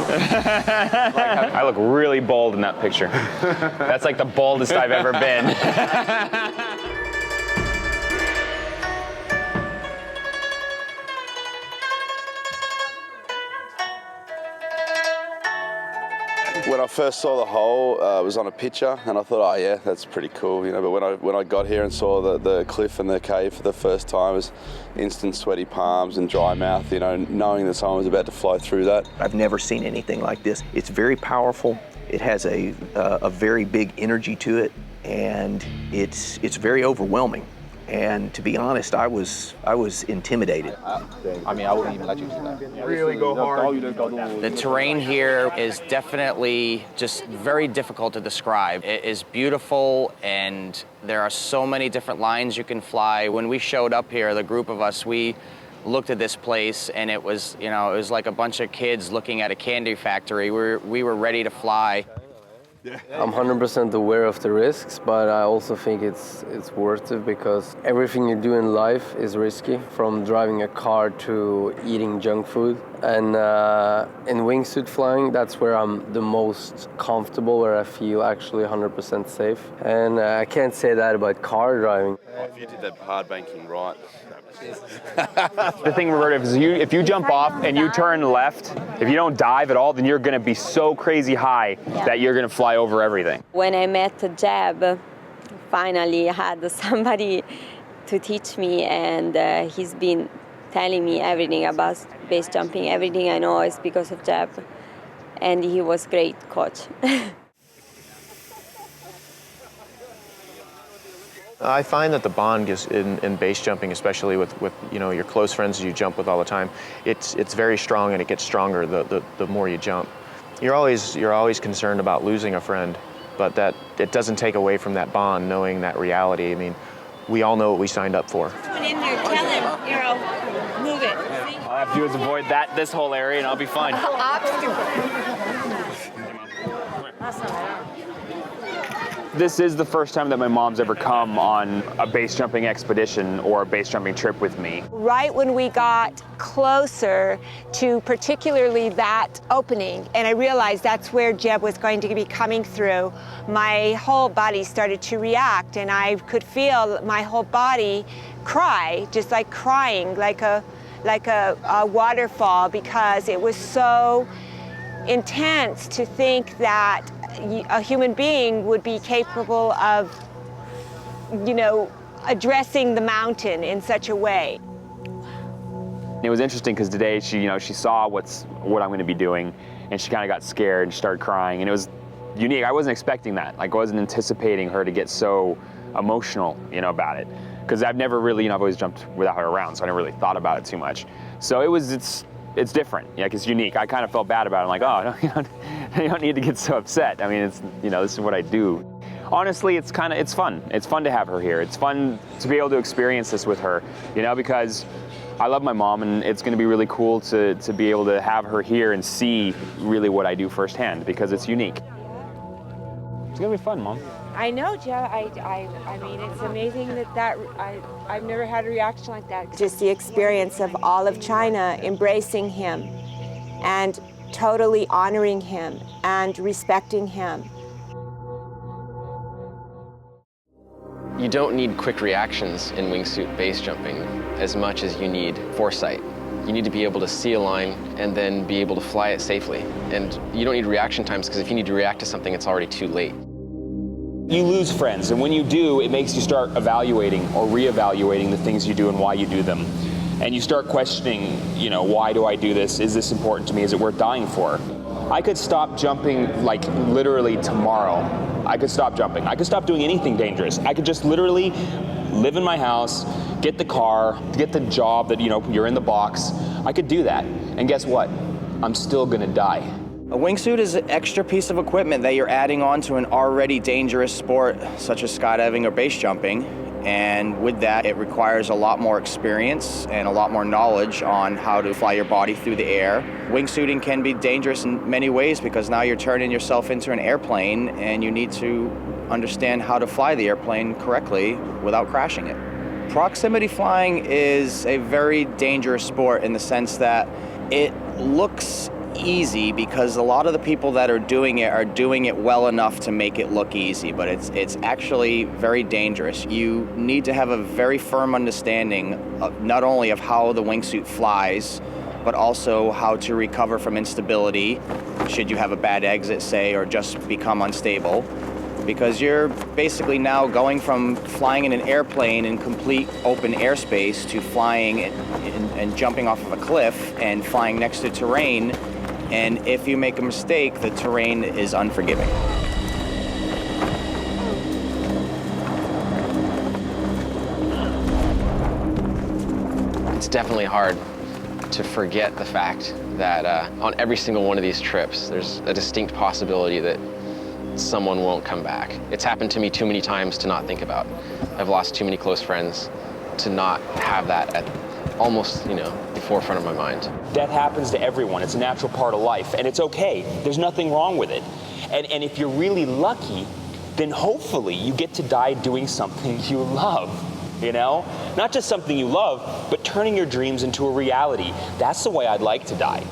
I look really bold in that picture. That's like the boldest I've ever been. When I first saw the hole, it was on a picture, and I thought, oh yeah, that's pretty cool, you know. But when I got here and saw the cliff and the cave for the first time, it was instant sweaty palms and dry mouth, you know, knowing that someone was about to fly through that. I've never seen anything like this. It's very powerful. It has a very big energy to it, and it's very overwhelming. And to be honest, I was intimidated. I mean, I wouldn't even let you do that. Really go hard. The terrain here is definitely just very difficult to describe. It is beautiful, and there are so many different lines you can fly. When we showed up here, the group of us, we looked at this place, and it was, you know, it was like a bunch of kids looking at a candy factory. We were ready to fly. I'm 100% aware of the risks, but I also think it's worth it because everything you do in life is risky, from driving a car to eating junk food. And in wingsuit flying, that's where I'm the most comfortable, where I feel actually 100% safe. And I can't say that about car driving. If you did that hard banking right. The thing, Roberto, is if you jump off and you turn left, if you don't dive at all, then you're going to be so crazy high that you're going to fly over everything. When I met Jeb, finally I had somebody to teach me, and he's been telling me everything about base jumping. Everything I know is because of Jeb, and he was a great coach. I find that the bond is in base jumping, especially with you know, your close friends you jump with all the time, it's very strong, and it gets stronger the more you jump. You're always concerned about losing a friend, but that it doesn't take away from that bond, knowing that reality. I mean, we all know what we signed up for. Someone in there, tell him, you know, move it. All I have to do is avoid this whole area, and I'll be fine. This is the first time that my mom's ever come on a base jumping expedition or a base jumping trip with me. Right when we got closer to particularly that opening, and I realized that's where Jeb was going to be coming through, my whole body started to react, and I could feel my whole body cry, just like crying, like a waterfall, because it was so intense to think that a human being would be capable of, you know, addressing the mountain in such a way. It was interesting because today she saw what I'm going to be doing, and she kind of got scared and started crying, and it was unique. I wasn't expecting that. Like, I wasn't anticipating her to get so emotional, you know, about it, because I've never really, you know, I've always jumped without her around, so I never really thought about it too much. So it's different, yeah, it's unique. I kind of felt bad about it. I'm like, oh, no, you don't need to get so upset. I mean, it's, you know, this is what I do. Honestly, it's fun. It's fun to have her here. It's fun to be able to experience this with her, you know, because I love my mom, and it's going to be really cool to be able to have her here and see really what I do firsthand, because it's unique. It's going to be fun, Mom. I know, Jeb. I mean, it's amazing that I've never had a reaction like that. Just the experience of all of China embracing him and totally honoring him and respecting him. You don't need quick reactions in wingsuit base jumping as much as you need foresight. You need to be able to see a line and then be able to fly it safely. And you don't need reaction times, because if you need to react to something, it's already too late. You lose friends, and when you do, it makes you start evaluating or reevaluating the things you do and why you do them. And you start questioning, you know, why do I do this? Is this important to me? Is it worth dying for? I could stop jumping, like, literally tomorrow. I could stop jumping. I could stop doing anything dangerous. I could just literally live in my house, get the car, get the job that, you know, you're in the box. I could do that. And guess what? I'm still gonna die. A wingsuit is an extra piece of equipment that you're adding on to an already dangerous sport, such as skydiving or base jumping. And with that, it requires a lot more experience and a lot more knowledge on how to fly your body through the air. Wingsuiting can be dangerous in many ways, because now you're turning yourself into an airplane, and you need to understand how to fly the airplane correctly without crashing it. Proximity flying is a very dangerous sport in the sense that it looks easy because a lot of the people that are doing it well enough to make it look easy, but it's actually very dangerous. You need to have a very firm understanding of not only of how the wingsuit flies, but also how to recover from instability should you have a bad exit, say, or just become unstable. Because you're basically now going from flying in an airplane in complete open airspace to flying and jumping off of a cliff and flying next to terrain. And if you make a mistake, the terrain is unforgiving. It's definitely hard to forget the fact that on every single one of these trips, there's a distinct possibility that someone won't come back. It's happened to me too many times to not think about. I've lost too many close friends to not have that at almost, the forefront of my mind. Death happens to everyone. It's a natural part of life, and it's okay. There's nothing wrong with it. And if you're really lucky, then hopefully you get to die doing something you love, Not just something you love, but turning your dreams into a reality. That's the way I'd like to die.